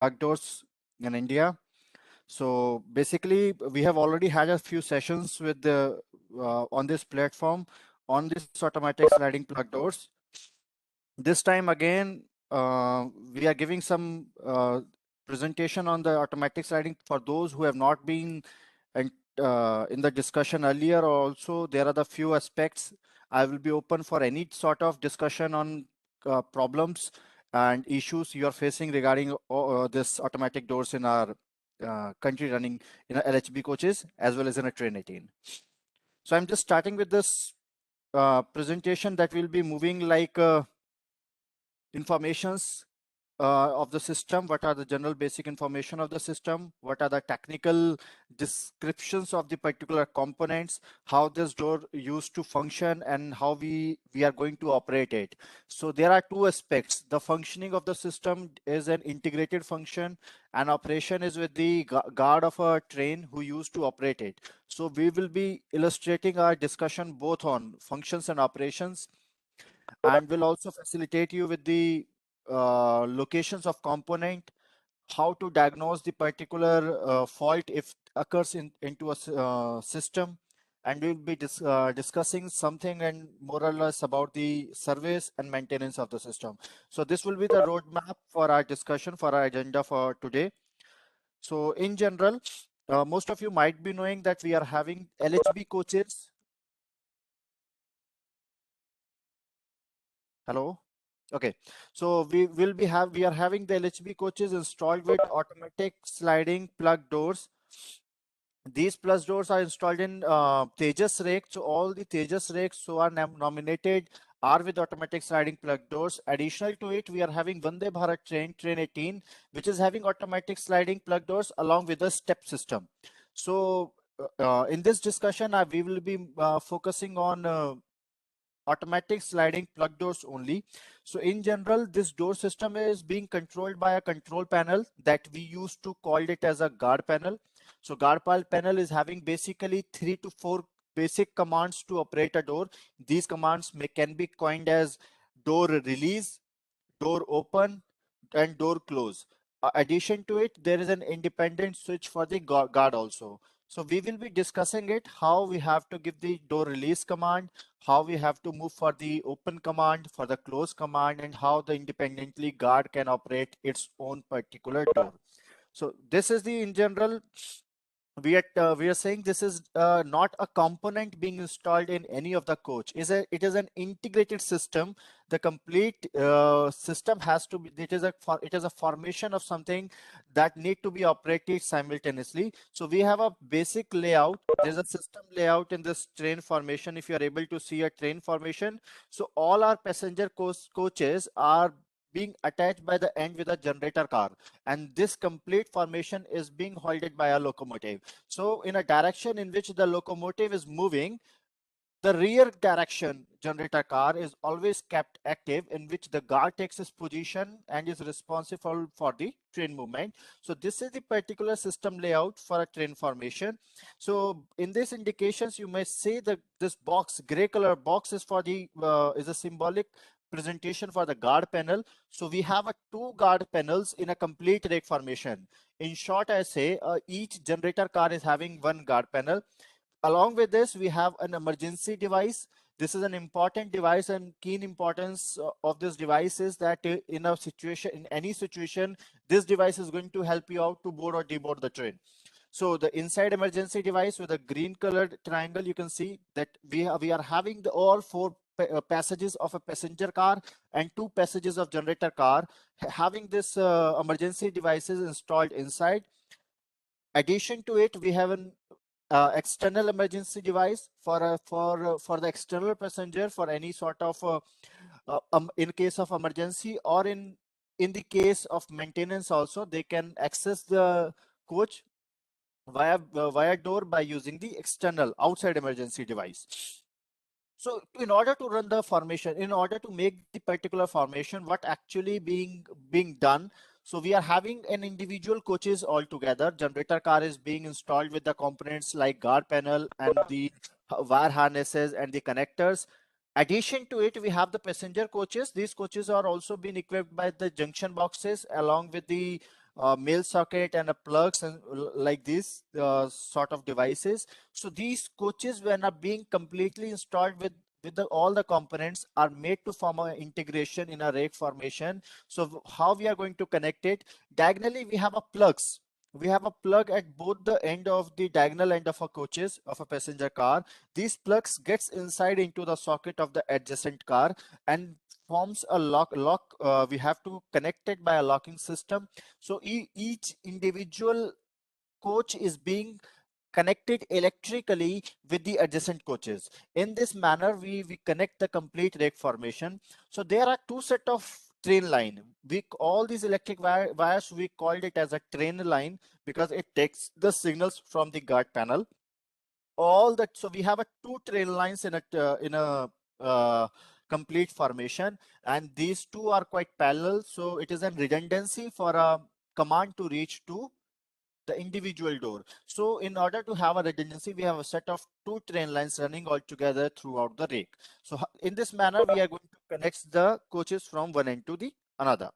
plug doors in India. So basically, we have already had a few sessions with the on this platform on this automatic sliding plug doors. This time again, we are giving some presentation on the automatic sliding for those who have not been and in the discussion earlier. Also, there are the few aspects. I will be open for any sort of discussion on problems and issues you are facing regarding this automatic doors in our country running in a LHB coaches as well as in a train 18. So I'm just starting with this presentation that will be moving like informations of the system. What are the general basic information of the system? What are the technical descriptions of the particular components? How this door used to function and how we are going to operate it. So there are two aspects. The functioning of the system is an integrated function, and operation is with the guard of a train who used to operate it. So we will be illustrating our discussion both on functions and operations, and will also facilitate you with the locations of component, how to diagnose the particular fault if occurs into a system, and we'll be discussing something and more or less about the service and maintenance of the system. So this will be the roadmap for our discussion, for our agenda for today. So in general, most of you might be knowing that we are having LHB coaches. Hello. Okay, so we are having the LHB coaches installed with automatic sliding plug doors. These plus doors are installed in Tejas rakes. So all the Tejas rakes who are nominated are with automatic sliding plug doors. Additional to it, we are having Vande Bharat train 18, which is having automatic sliding plug doors along with a step system. So in this discussion, we will be focusing on automatic sliding plug doors only. So in general, this door system is being controlled by a control panel that we used to call it as a guard panel. So guard panel is having basically 3 to 4 basic commands to operate a door. These commands can be coined as door release, door open, and door close. Addition to it, there is an independent switch for the guard also. So we will be discussing it, how we have to give the door release command, how we have to move for the open command, for the close command, and how the independently guard can operate its own particular door. So this is the in general. We are saying this is not a component being installed in any of the coach. It is an integrated system. The complete system has to be. It is a formation of something that need to be operated simultaneously. So we have a basic layout. There's a system layout in this train formation. If you are able to see a train formation, so all our passenger coaches are being attached by the end with a generator car, and this complete formation is being holded by a locomotive. So in a direction in which the locomotive is moving, the rear direction generator car is always kept active, in which the guard takes its position and is responsible for the train movement. So this is the particular system layout for a train formation. So in these indications, you may say that this box, gray color box, is for the is a symbolic presentation for the guard panel. So we have a 2 guard panels in a complete rake formation. In short, I say each generator car is having 1 guard panel. Along with this, we have an emergency device. This is an important device, and keen importance of this device is that in a situation, in any situation, this device is going to help you out to board or deboard the train. So the inside emergency device with a green colored triangle, you can see that we are having all 4 passages of a passenger car and 2 passages of generator car having this emergency devices installed inside. Addition to it, we have an external emergency device for the external passenger for any sort of in case of emergency, or in the case of maintenance also, they can access the coach via door by using the external outside emergency device. So in order to run the formation, in order to make the particular formation, what actually being done, so we are having an individual coaches all together. Generator car is being installed with the components like guard panel and the wire harnesses and the connectors. Addition to it, we have the passenger coaches. These coaches are also being equipped by the junction boxes along with the male socket and a plugs and like these sort of devices. So these coaches, when are being completely installed with all the components, are made to form an integration in a rake formation. So how we are going to connect it? Diagonally, we have a plugs. We have a plug at both the end of the diagonal end of a coaches of a passenger car. These plugs gets inside into the socket of the adjacent car and forms a lock. We have to connect it by a locking system. So each individual coach is being connected electrically with the adjacent coaches. In this manner, we connect the complete rake formation. So there are two set of train line. We all these electric wires, we called it as a train line because it takes the signals from the guard panel. All that, so we have a two train lines in a uh, complete formation, and these two are quite parallel. So it is a redundancy for a command to reach to the individual door. So in order to have a redundancy, we have a set of two train lines running all together throughout the rake. So in this manner, we are going to connect the coaches from one end to the another.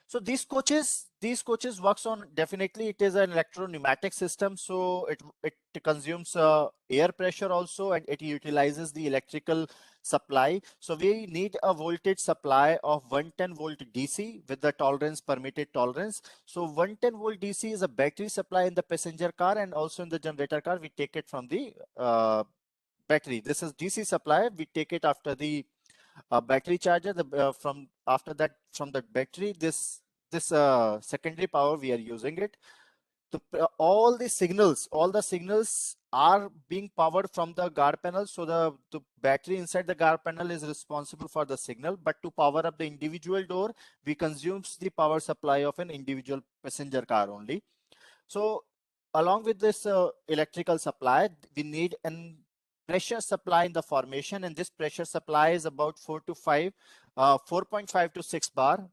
So these coaches works on, definitely it is an electro-pneumatic system. So it consumes air pressure also, and it utilizes the electrical supply. So we need a voltage supply of 110 volt DC with the tolerance, permitted tolerance. So 110 volt DC is a battery supply in the passenger car, and also in the generator car, we take it from the battery. This is DC supply. We take it after the battery charger. From after that, from the battery, this secondary power, we are using it. All the signals are being powered from the guard panel. So the battery inside the guard panel is responsible for the signal, but to power up the individual door, we consumes the power supply of an individual passenger car only. So along with this electrical supply, we need an pressure supply in the formation, and this pressure supply is about 4.5 to 6 bar.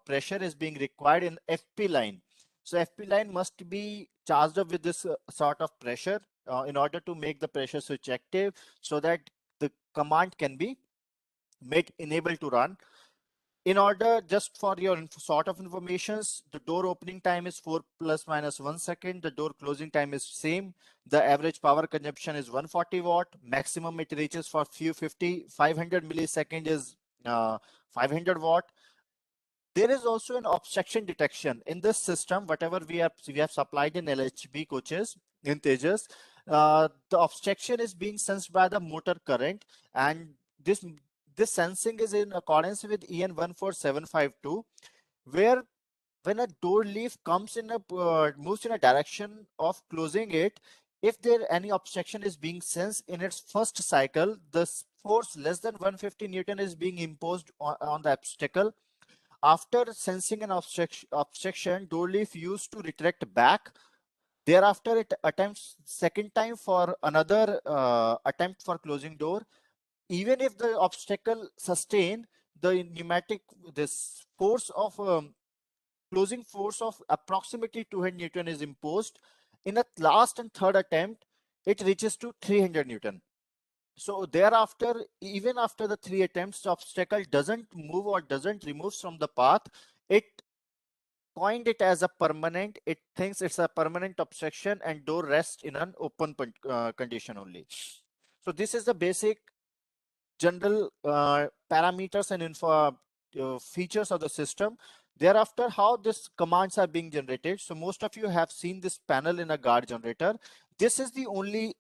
Pressure is being required in FP line. So FP line must be charged up with this sort of pressure in order to make the pressure switch active, so that the command can be made enable to run. In order, just for your sort of informations, the door opening time is 4 plus minus 1 second. The door closing time is same. The average power consumption is 140 watt. Maximum it reaches for few 500 millisecond is 500 watt. There is also an obstruction detection in this system. Whatever we have supplied in LHB coaches in Tejas, the obstruction is being sensed by the motor current, and this sensing is in accordance with EN 14752, where when a door leaf comes in a moves in a direction of closing it, if there any obstruction is being sensed in its first cycle, the force less than 150 Newton is being imposed on the obstacle. After sensing an obstruction, door leaf used to retract back. Thereafter, it attempts second time for another attempt for closing door. Even if the obstacle sustained, the pneumatic, this force of closing force of approximately 200 Newton is imposed. In a last and third attempt, it reaches to 300 Newton. So thereafter, even after the 3 attempts, the obstacle doesn't move or doesn't remove from the path. It coined it as a permanent. It thinks it's a permanent obstruction, and door rests in an open condition only. So this is the basic general parameters and info features of the system. Thereafter, how these commands are being generated. So most of you have seen this panel in a guard generator. This is the only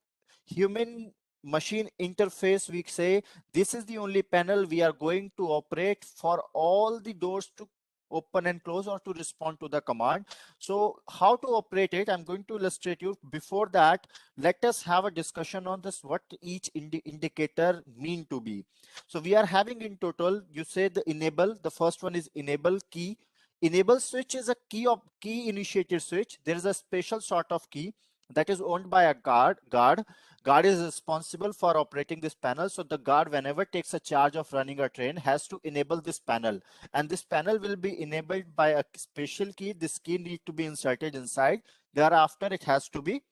human machine interface. We say this is the only panel we are going to operate for all the doors to open and close or to respond to the command. So how to operate it, I'm going to illustrate you. Before that, let us have a discussion on this, what each indicator mean to be. So we are having in total, you say the enable, the first one is enable key. Enable switch is a key initiated switch. There is a special sort of key that is owned by a guard is responsible for operating this panel. So the guard, whenever takes a charge of running a train, has to enable this panel, and this panel will be enabled by a special key. This key need to be inserted inside. Thereafter, it has to be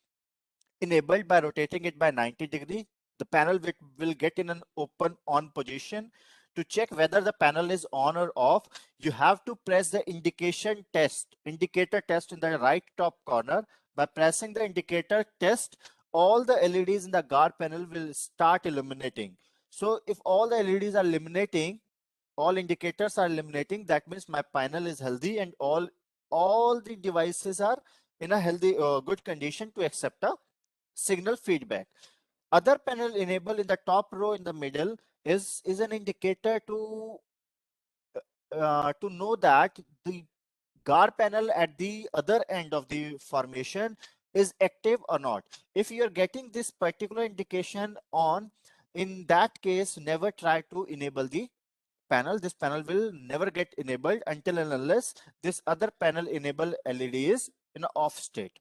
enabled by rotating it by 90 degree. The panel will get in an open on position. to check whether the panel is on or off, you have to press the indicator test in the right top corner. By pressing the indicator test, all the LEDs in the guard panel will start illuminating. So if all the LEDs are illuminating, all indicators are illuminating, that means my panel is healthy and all the devices are in a healthy, good condition to accept a signal feedback. Other panel enabled in the top row in the middle is an indicator to know that the guard panel at the other end of the formation is active or not. If you are getting this particular indication on, in that case, never try to enable the panel. This panel will never get enabled until and unless this other panel enable LED is in off state.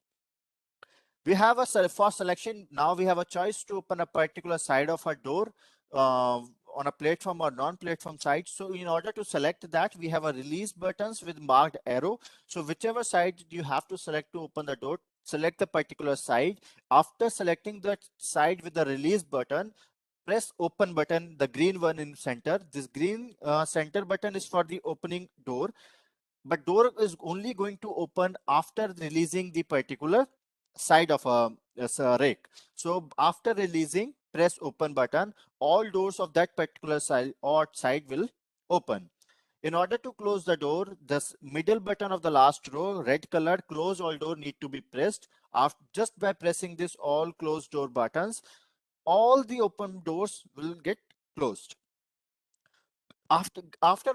We have a for selection. Now we have a choice to open a particular side of a door on a platform or non-platform side. So in order to select that, we have a release buttons with marked arrow. So whichever side you have to select to open the door, select the particular side. After selecting the side with the release button, press open button, the green one in center. This green center button is for the opening door, but door is only going to open after releasing the particular side of a rake. So after releasing, press open button, all doors of that particular side or side will open. In order to close the door, this middle button of the last row, red colored close all door, need to be pressed. After, just by pressing this all closed door buttons, all the open doors will get closed. After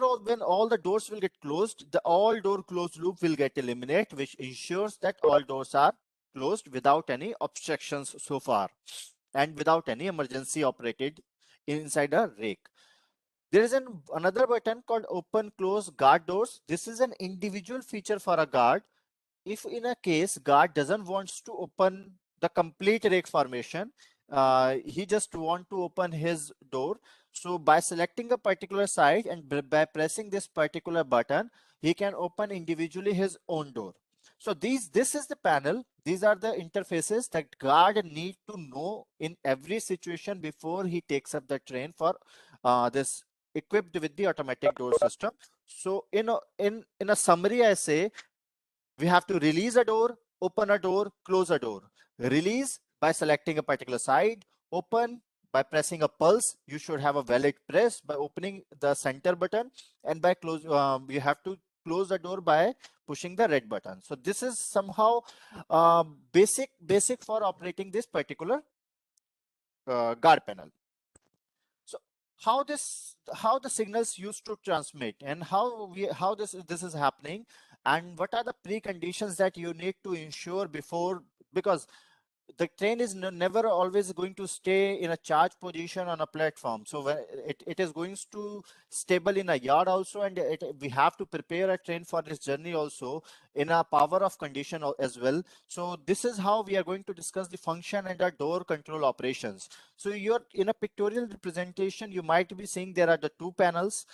all, when all the doors will get closed, the all door closed loop will get eliminated, which ensures that all doors are closed without any obstructions so far and without any emergency operated inside a rake. There is another button called open close guard doors. This is an individual feature for a guard. If in a case guard doesn't wants to open the complete rake formation, he just want to open his door. So by selecting a particular side and by pressing this particular button, he can open individually his own door. So this is the panel. These are the interfaces that guard need to know in every situation before he takes up the train for this equipped with the automatic door system. So in a summary, I say we have to release a door, open a door, close a door. Release by selecting a particular side, open by pressing a pulse. You should have a valid press by opening the center button, and by close, you have to close the door by pushing the red button. So this is somehow basic for operating this particular guard panel. So how the signals used to transmit and how this is happening, and what are the preconditions that you need to ensure before, because the train is never always going to stay in a charge position on a platform. So when it is going to stable in a yard also, and we have to prepare a train for this journey also in a power of condition as well. So this is how we are going to discuss the function and the door control operations. So you're in a pictorial representation, you might be seeing there are the two panels.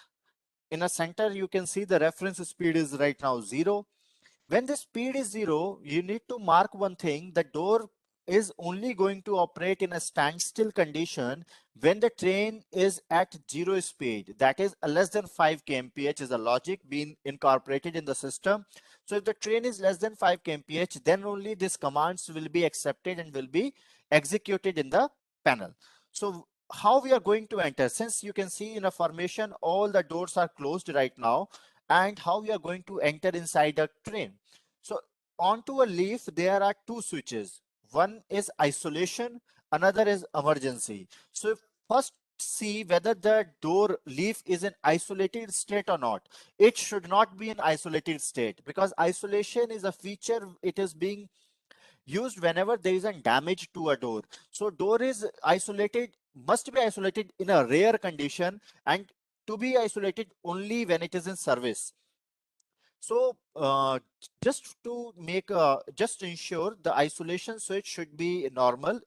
In a center, you can see the reference speed is right now 0. When the speed is 0, you need to mark one thing: the door is only going to operate in a standstill condition when the train is at 0 speed, that is less than 5 kmph is a logic being incorporated in the system. So if the train is less than 5 kmph, then only these commands will be accepted and will be executed in the panel. So how we are going to enter, since you can see in a formation all the doors are closed right now, and how we are going to enter inside a train. So onto a leaf, there are two switches. One is isolation, another is emergency. So first see whether the door leaf is in isolated state or not. It should not be in isolated state, because isolation is a feature. It is being used whenever there is a damage to a door. So door is isolated, must be isolated in a rare condition, and to be isolated only when it is in service. So just to make just to ensure the isolation switch should be normal,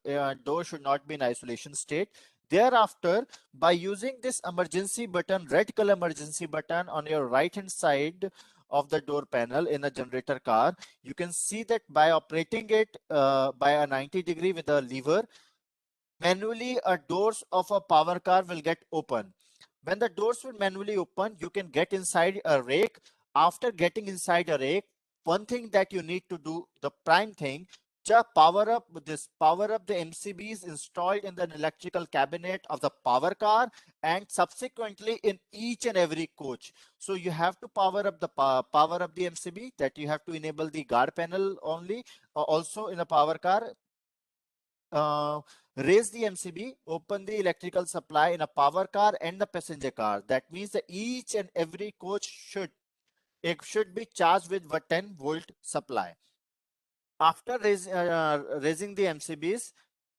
door should not be in isolation state. Thereafter, by using this emergency button, red color emergency button on your right hand side of the door panel in a generator car, you can see that by operating it by a 90° with a lever, manually doors of a power car will get open. When the doors will manually open, you can get inside a rake. After getting inside a rake, one thing that you need to do, the prime thing, just power up the MCBs installed in the electrical cabinet of the power car and subsequently in each and every coach. So you have to power up the power up the MCB, that you have to enable the guard panel only. Also in a power car, uh, raise the MCB, open the electrical supply in a power car and the passenger car. That means that each and every coach should be charged with a 10-volt supply. After raising the MCBs,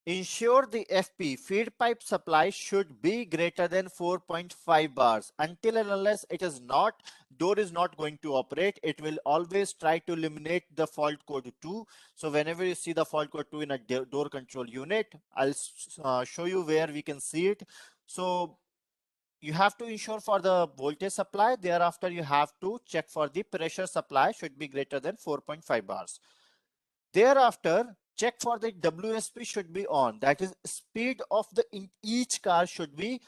ensure the FP feed pipe supply should be greater than 4.5 bars. Until and unless it is not, door is not going to operate. It will always try to eliminate the fault code 2. So whenever you see the fault code 2 in a door control unit, I'll show you where we can see it. So you have to ensure for the voltage supply. Thereafter, you have to check for the pressure supply should be greater than 4.5 bars. Thereafter, check for the WSP should be on. That is, speed of the in each car should be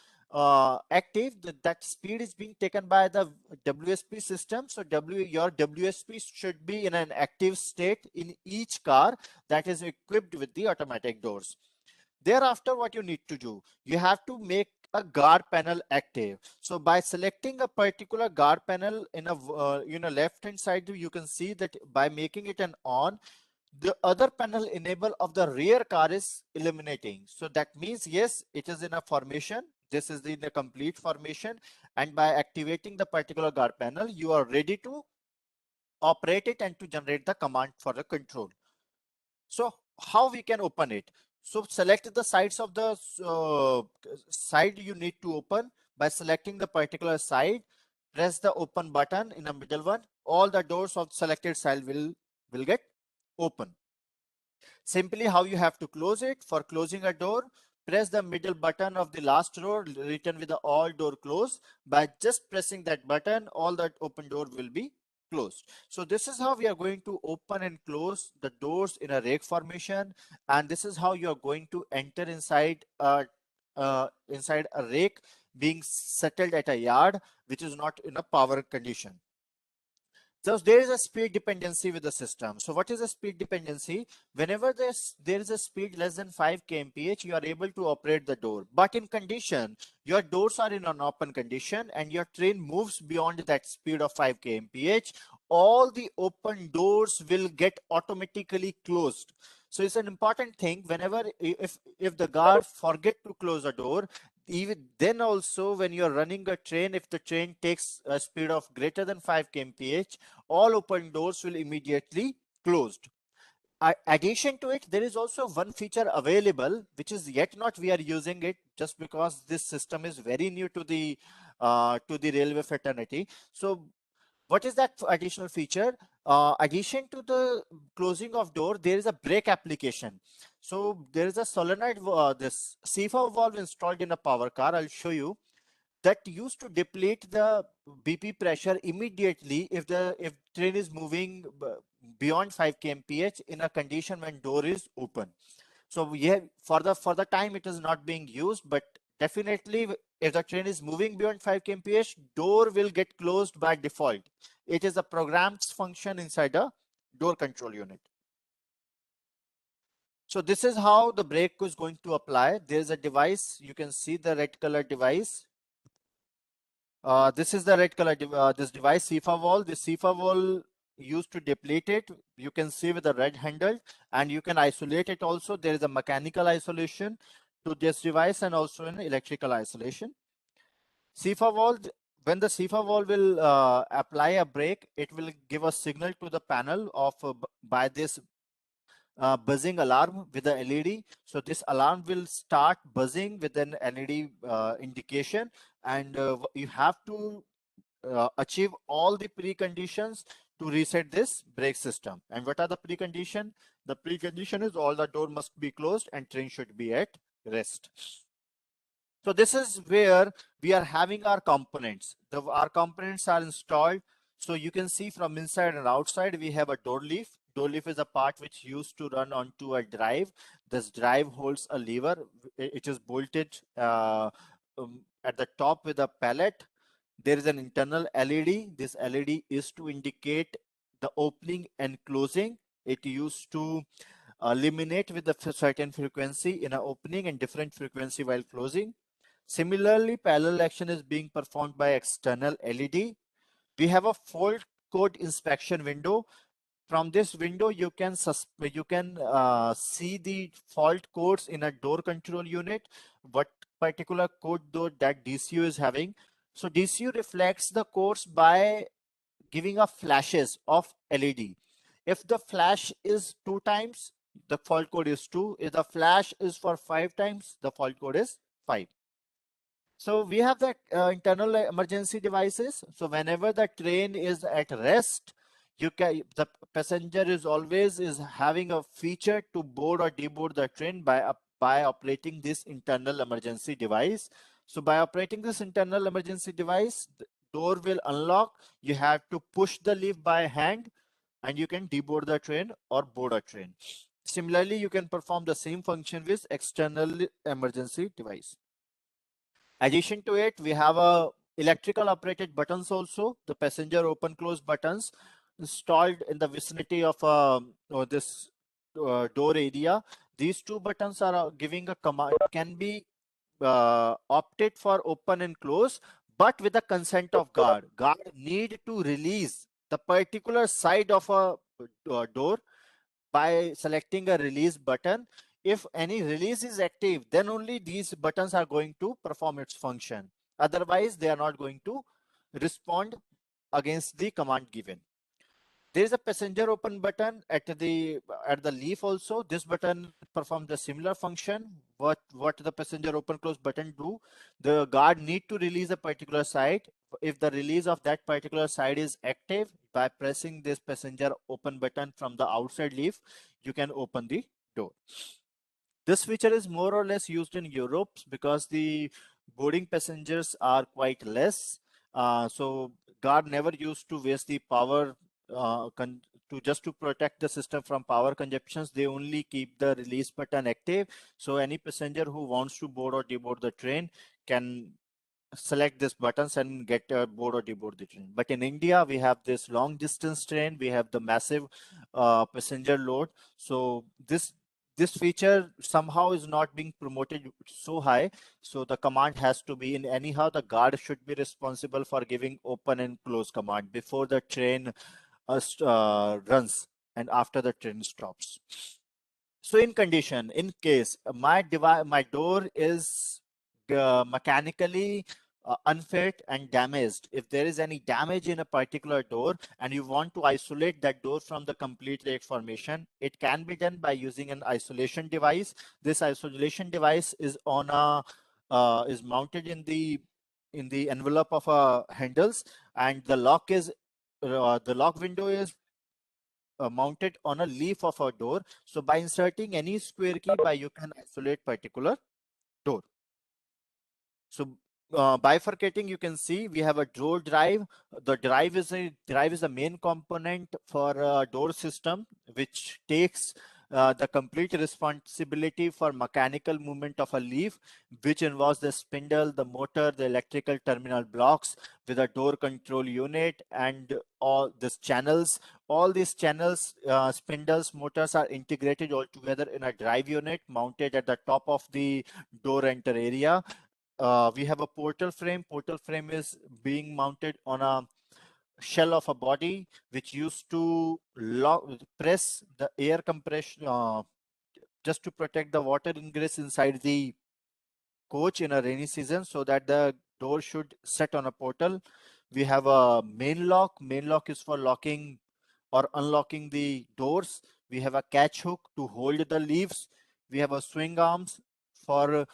active. That speed is being taken by the WSP system. So your WSP should be in an active state in each car that is equipped with the automatic doors. Thereafter, what you need to do, you have to make a guard panel active. So by selecting a particular guard panel in a left hand side, you can see that by making it an on, the other panel enable of the rear car is eliminating. So that means, yes, it is in a formation. This is in a complete formation. And by activating the particular guard panel, you are ready to operate it and to generate the command for the control. So how we can open it? So select the sides of the side you need to open. By selecting the particular side, press the open button in the middle one. All the doors of selected side will get open. Simply how you have to close it. For closing a door, press the middle button of the last row written with the all door close. By just pressing that button, all that open door will be closed. So this is how we are going to open and close the doors in a rake formation. And this is how you are going to enter inside a rake being settled at a yard, which is not in a power condition. So there is a speed dependency with the system. So what is a speed dependency? Whenever there is a speed less than 5 kmph, you are able to operate the door. But in condition, your doors are in an open condition and your train moves beyond that speed of 5 kmph, all the open doors will get automatically closed. So it's an important thing. Whenever if the guard forget to close a door, even then also when you're running a train, if the train takes a speed of greater than 5 kmph, all open doors will immediately closed. Addition to it, there is also one feature available which is yet not we are using it, just because this system is very new to the railway fraternity. So what is that additional feature? Addition to the closing of door, there is a brake application. So there is a solenoid, this CFA valve installed in a power car. I'll show you that used to deplete the BP pressure immediately if train is moving beyond 5 kmph in a condition when door is open. So yeah, for the time it is not being used, but definitely if the train is moving beyond 5 kmph, door will get closed by default. It is a programmed function inside a door control unit. So this is how the brake is going to apply. There is a device. You can see the red color device. This is the red color this device, CFA valve. The CFA valve used to deplete it. You can see with the red handle, and you can isolate it also. There is a mechanical isolation to this device and also an electrical isolation. CFA valve, when the CFA valve will apply a brake, it will give a signal to the panel of by this buzzing alarm with the LED. So this alarm will start buzzing with an LED indication, and you have to achieve all the preconditions to reset this brake system. And what are the precondition? The precondition is all the door must be closed and train should be at rest. So this is where we are having our components. Our components are installed. So you can see from inside and outside, we have a door leaf. Door leaf is a part which used to run onto a drive. This drive holds a lever. It is bolted at the top with a pallet. There is an internal LED. This LED is to indicate the opening and closing. It used to eliminate with a certain frequency in an opening and different frequency while closing. Similarly, parallel action is being performed by external LED. We have a fault code inspection window. From this window, you can see the fault codes in a door control unit, what particular code door that DCU is having. So DCU reflects the codes by giving a flashes of LED. If the flash is 2 times, the fault code is 2. If the flash is for 5 times, the fault code is 5. So we have the internal emergency devices. So whenever the train is at rest, the passenger is always having a feature to board or deboard the train by operating this internal emergency device. So by operating this internal emergency device, the door will unlock. You have to push the lever by hand, and you can deboard the train or board a train. Similarly, you can perform the same function with external emergency device. Addition to it, we have a electrical operated buttons also, the passenger open close buttons installed in the vicinity of this door area. These two buttons are giving a command, can be opted for open and close, but with the consent of guard. Guard need to release the particular side of a door by selecting a release button. If any release is active, then only these buttons are going to perform its function. Otherwise, they are not going to respond against the command given. There is a passenger open button at the leaf also. This button performs a similar function. What the passenger open close button do? The guard need to release a particular side. If the release of that particular side is active, by pressing this passenger open button from the outside leaf, you can open the door. This feature is more or less used in Europe because the boarding passengers are quite less. So guard never used to waste the power just to protect the system from power consumptions. They only keep the release button active. So any passenger who wants to board or deboard the train can select these buttons and get board or deboard the train. But in India, we have this long distance train. We have the massive passenger load. So this feature somehow is not being promoted so high. So the command has to be in anyhow, the guard should be responsible for giving open and close command before the train runs and after the train stops. So in case my door is mechanically unfit and damaged, if there is any damage in a particular door and you want to isolate that door from the complete lake formation, it can be done by using an isolation device. This isolation device is is mounted in the envelope of handles, and the lock window is mounted on a leaf of a door. So by inserting any square key, you can isolate particular door. So bifurcating, you can see we have a door drive. The drive is the main component for a door system, which takes the complete responsibility for mechanical movement of a leaf, which involves the spindle, the motor, the electrical terminal blocks with a door control unit and all these channels. All these channels, spindles, motors are integrated all together in a drive unit mounted at the top of the door enter area. We have a portal frame. Portal frame is being mounted on a shell of a body, which used to press the air compression just to protect the water ingress inside the coach in a rainy season, so that the door should set on a portal. We have a main lock. Main lock is for locking or unlocking the doors. We have a catch hook to hold the leaves. We have a swing arms for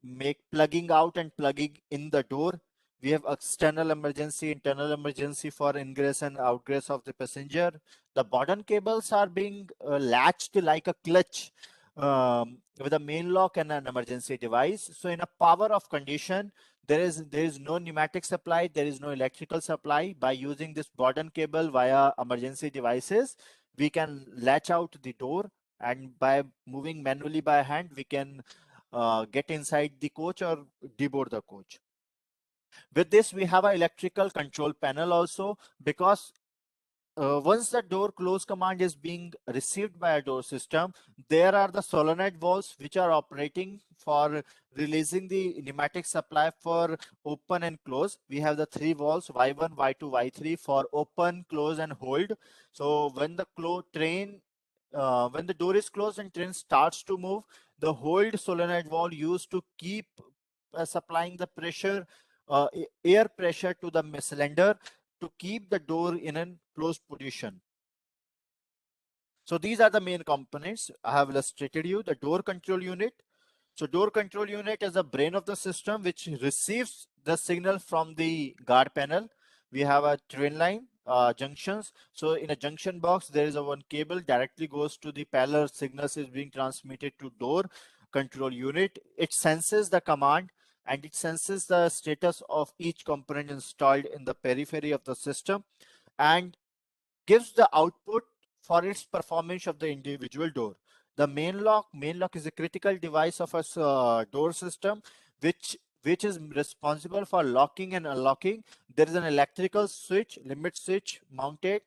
make plugging out and plugging in the door. We have external emergency, internal emergency for ingress and outgress of the passenger. The bottom cables are being latched like a clutch with a main lock and an emergency device. So in a power off condition, there is no pneumatic supply, there is no electrical supply. By using this bottom cable via emergency devices, we can latch out the door, and by moving manually by hand, we can get inside the coach or deboard the coach. With this, we have an electrical control panel also, because once the door close command is being received by a door system, there are the solenoid valves which are operating for releasing the pneumatic supply for open and close. We have the three valves, Y1, Y2, Y3 for open, close, and hold. So when the when the door is closed and train starts to move, the hold solenoid valve used to keep supplying the pressure, air pressure to the cylinder to keep the door in a closed position. So these are the main components I have illustrated you. The door control unit. So door control unit is the brain of the system which receives the signal from the guard panel. We have a train line junctions. So in a junction box, there is a one cable directly goes to the parallel signals is being transmitted to door control unit. It senses the command and it senses the status of each component installed in the periphery of the system and gives the output for its performance of the individual door. The main lock is a critical device of a door system, which is responsible for locking and unlocking. There is an electrical switch, limit switch mounted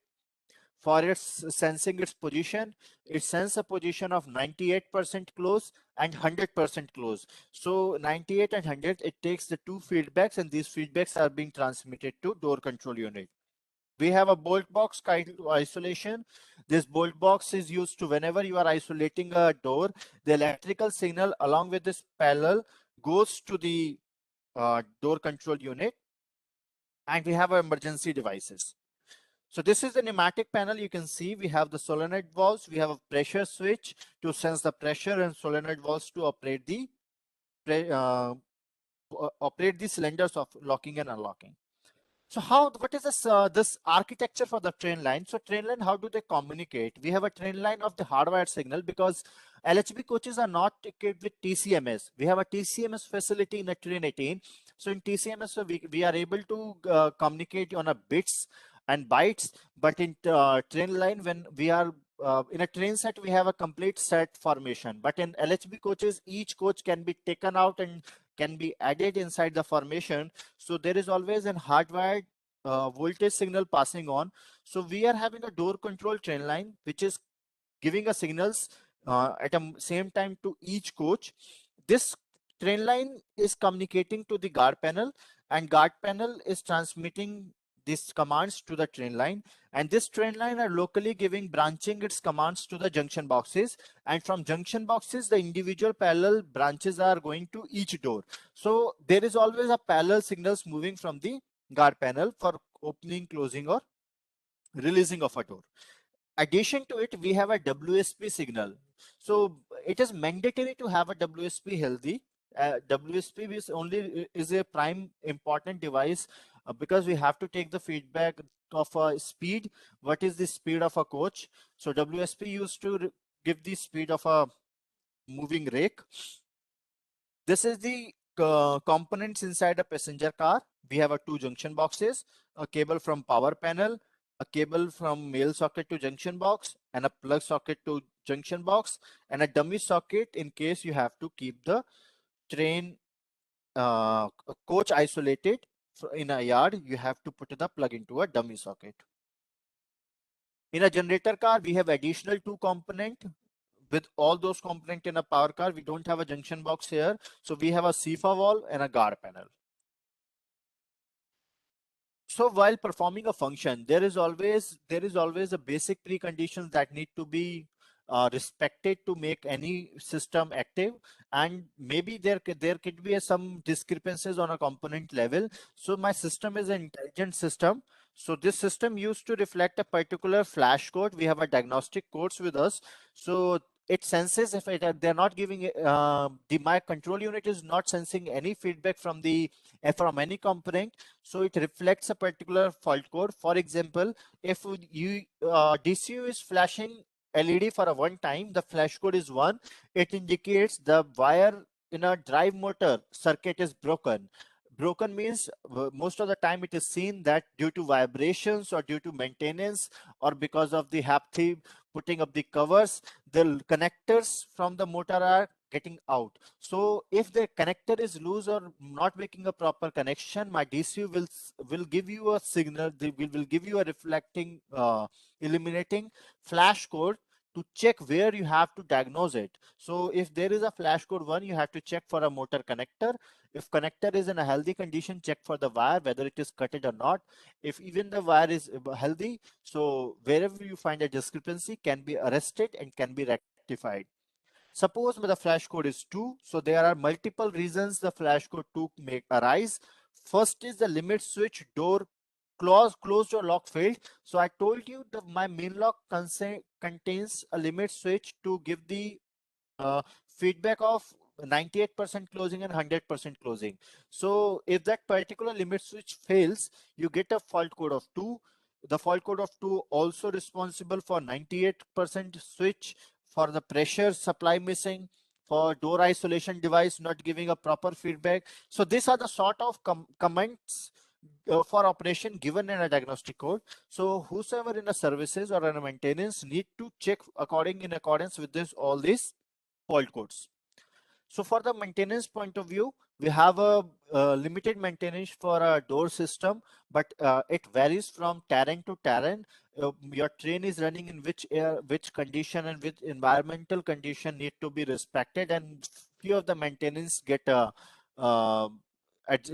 for its sensing its position. It senses a position of 98% close and 100% close. So 98 and 100, it takes the two feedbacks and these feedbacks are being transmitted to door control unit. We have a bolt box kind of isolation. This bolt box is used to whenever you are isolating a door, the electrical signal along with this parallel goes to the door control unit. And we have our emergency devices. So this is the pneumatic panel. You can see we have the solenoid valves. We have a pressure switch to sense the pressure and solenoid valves to operate the cylinders of locking and unlocking. So what is this architecture for the train line? So train line, how do they communicate? We have a train line of the hardwired signal because LHB coaches are not equipped with TCMS. We have a TCMS facility in a train 18. So in TCMS, so we are able to communicate on a bits and bytes, but in train line, when we are in a train set, we have a complete set formation. But in LHB coaches, each coach can be taken out and can be added inside the formation. So there is always an hardwired voltage signal passing on. So we are having a door control train line, which is giving us signals at the same time to each coach. This train line is communicating to the guard panel and guard panel is transmitting these commands to the train line, and this train line are locally giving branching its commands to the junction boxes, and from junction boxes the individual parallel branches are going to each door. So there is always a parallel signals moving from the guard panel for opening, closing, or releasing of a door. Addition to it, we have a WSP signal. So it is mandatory to have a WSP healthy. WSP is a prime important device because we have to take the feedback of a speed. What is the speed of a coach? So WSP used to give the speed of a moving rake. This is the components inside a passenger car. We have a two junction boxes, a cable from power panel, a cable from male socket to junction box, and a plug socket to junction box, and a dummy socket in case you have to keep the train coach isolated in a yard. You have to put the plug into a dummy socket. In a generator car, we have additional two component. With all those components in a power car, we don't have a junction box here. So we have a CFA valve and a guard panel. So while performing a function, there is always a basic preconditions that need to be respected to make any system active, and maybe there could be some discrepancies on a component level. So my system is an intelligent system. So this system used to reflect a particular flash code. We have a diagnostic codes with us. So it senses if they're not giving my control unit is not sensing any feedback from from any component, so it reflects a particular fault code. For example, if DCU is flashing LED for a one time, the flash code is 1. It indicates the wire in a drive motor circuit is broken. Broken means most of the time it is seen that due to vibrations or due to maintenance or because of the haptic putting up the covers, the connectors from the motor are getting out. So if the connector is loose or not making a proper connection, my DCU will give you a signal. They will give you a reflecting, illuminating flash code to check where you have to diagnose it. So if there is a flash code 1, you have to check for a motor connector. If connector is in a healthy condition, check for the wire, whether it is cutted or not. If even the wire is healthy, so wherever you find a discrepancy can be arrested and can be rectified. Suppose the flash code is 2, so there are multiple reasons the flash code 2 may arise. First is the limit switch door closed or lock failed. So I told you that my main lock contains a limit switch to give the feedback of 98% closing and 100% closing. So if that particular limit switch fails, you get a fault code of 2. The fault code of 2 also responsible for 98% switch, for the pressure supply missing, for door isolation device not giving a proper feedback. So these are the sort of comments for operation given in a diagnostic code. So whosoever in a services or in a maintenance need to check in accordance with this all these fault codes. So for the maintenance point of view, we have a limited maintenance for a door system, but it varies from terrain to terrain. Your train is running in which condition and which environmental condition need to be respected, and few of the maintenance get uh,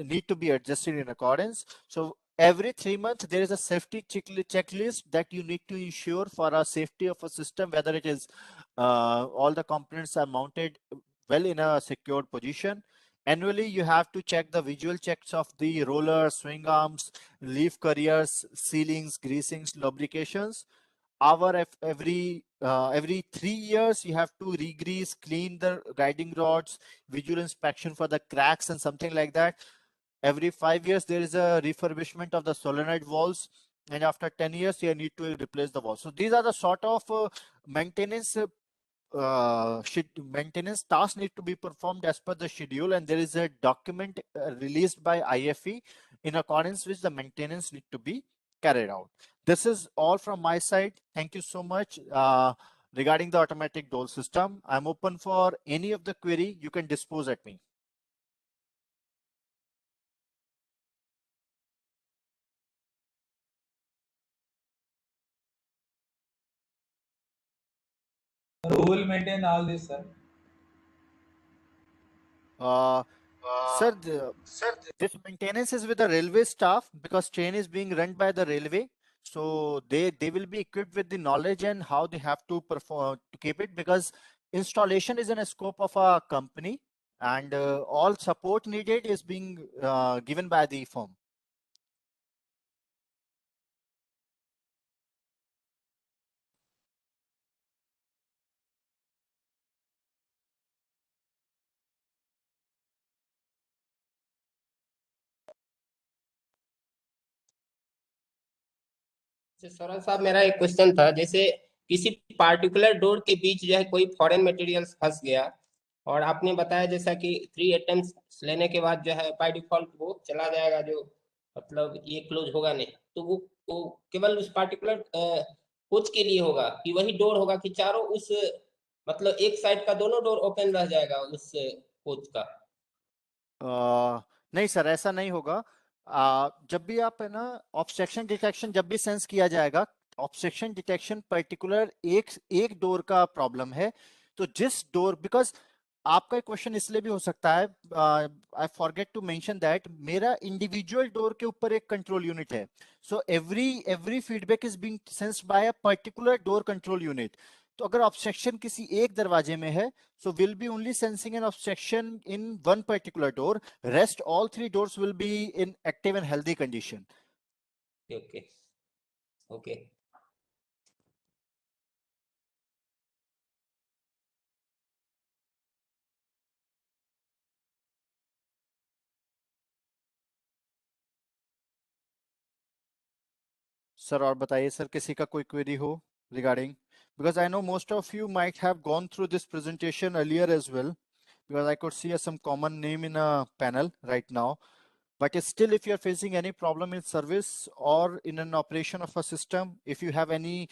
need to be adjusted in accordance. So every 3 months there is a safety checklist that you need to ensure for a safety of a system, whether it is all the components are mounted well in a secured position. Annually, you have to check the visual checks of the rollers, swing arms, leaf carriers, sealings, greasings, lubrications. Every 3 years, you have to re-grease, clean the guiding rods, visual inspection for the cracks and something like that. Every 5 years, there is a refurbishment of the solenoid valves, and after 10 years, you need to replace the valves. So these are the sort of maintenance maintenance tasks need to be performed as per the schedule, and there is a document released by IFE in accordance with the maintenance need to be carried out. This is all from my side. Thank you so much. Regarding the automatic door system, I'm open for any of the query you can dispose at me. Who will maintain all this, sir? Uh, Uh, Sir, Sir, this maintenance is with the railway staff because train is being run by the railway. So they will be equipped with the knowledge and how they have to perform to keep it, because installation is in a scope of a company, and all support needed is being given by the firm. Saurabh साहब, मेरा एक question था। जैसे किसी particular door के बीच जो है कोई फॉरेन मटेरियल फंस गया, और आपने बताया जैसा कि 3 अटेम्प्ट लेने के बाद जो है बाय डिफॉल्ट वो चला जाएगा, जो मतलब ये क्लोज होगा नहीं, तो वो केवल उस पार्टिकुलर कोच के लिए होगा कि वही डोर होगा, कि चारों उस मतलब एक साइड का दोनों डोर ओपन रह जाएगा उस कोच का? नहीं सर, ऐसा नहीं होगा। जब भी आप है ना, ऑब्स्ट्रक्शन डिटेक्शन जब भी सेंस किया जाएगा, ऑब्स्ट्रक्शन डिटेक्शन पर्टिकुलर एक एक डोर का प्रॉब्लम है। तो जिस डोर, बिकॉज आपका क्वेश्चन इसलिए भी हो सकता है, I forget to mention that मेरा इंडिविजुअल डोर के ऊपर एक कंट्रोल यूनिट है। So every feedback is being sensed by a particular door control unit. तो अगर ऑब्स्ट्रक्शन किसी एक दरवाजे में है, so we'll be only sensing an obstruction in one particular door. Rest all three doors will be in active and healthy condition. Okay, okay. Sir, और बताइए sir, किसी का कोई query हो regarding, because I know most of you might have gone through this presentation earlier as well, because I could see some common name in a panel right now. But still, if you're facing any problem in service or in an operation of a system, if you have any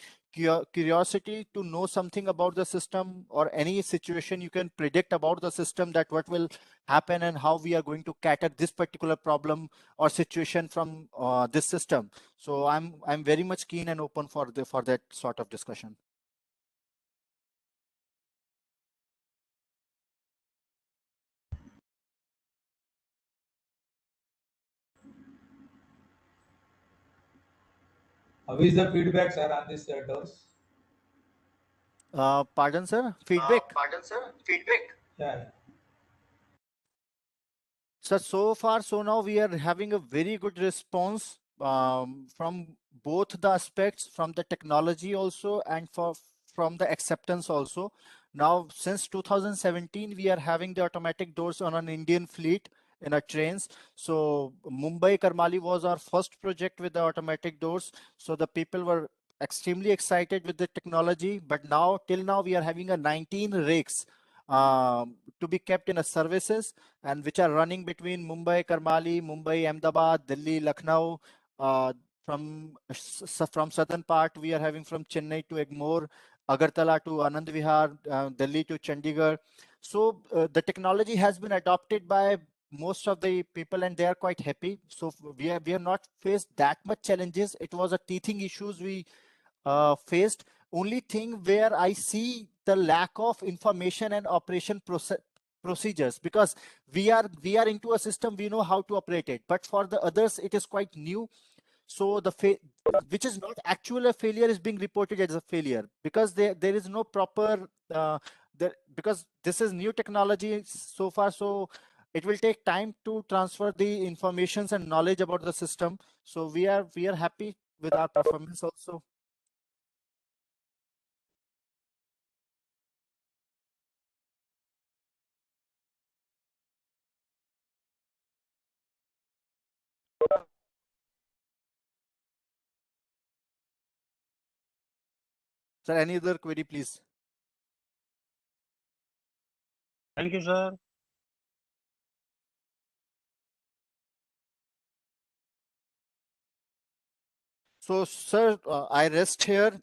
curiosity to know something about the system or any situation you can predict about the system, that what will happen and how we are going to cater this particular problem or situation from this system. So I'm very much keen and open for that sort of discussion. How is the feedback, sir, on this doors? Pardon, sir? Feedback? Yeah. So, so far, so now we are having a very good response from both the aspects, from the technology also and from the acceptance also. Now, since 2017, we are having the automatic doors on an Indian fleet in our trains. So Mumbai Karmali was our first project with the automatic doors. So the people were extremely excited with the technology. But now, till now, we are having a 19 rakes to be kept in a services, and which are running between Mumbai, Karmali, Mumbai, Ahmedabad, Delhi, Lucknow. Uh, from southern part, we are having from Chennai to Egmore, Agartala to Anand Vihar, Delhi to Chandigarh. So the technology has been adopted by most of the people, and they are quite happy. So we have not faced that much challenges. It was a teething issues we faced. Only thing where I see the lack of information and operation procedures, because we are into a system, we know how to operate it, but for the others it is quite new. So which is not actual a failure is being reported as a failure, because there is no proper because this is new technology so far. So it will take time to transfer the informations and knowledge about the system. So we are happy with our performance also. Sir, any other query, please? Thank you, sir. So, sir, I rest here.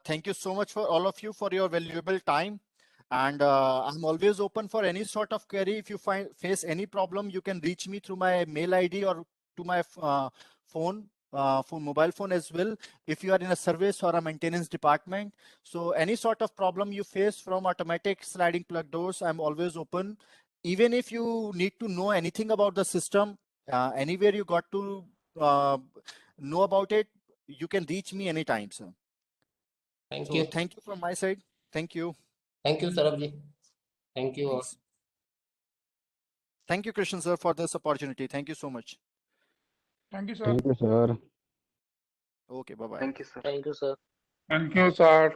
Thank you so much for all of you for your valuable time. And I'm always open for any sort of query. If you face any problem, you can reach me through my mail ID or to my phone, for mobile phone as well. If you are in a service or a maintenance department, so any sort of problem you face from automatic sliding plug doors, I'm always open. Even if you need to know anything about the system, anywhere you got to know about it, you can reach me anytime, sir. Thank So you. thank you from my side. Thank you. Thank you, Saurabh ji. Thank you all. Thanks. Thank you, Krishnan sir, for this opportunity. Thank you so much. Thank you, sir. Thank you, sir. Okay, bye-bye. Thank you, sir. Thank you, sir. Thank you, sir.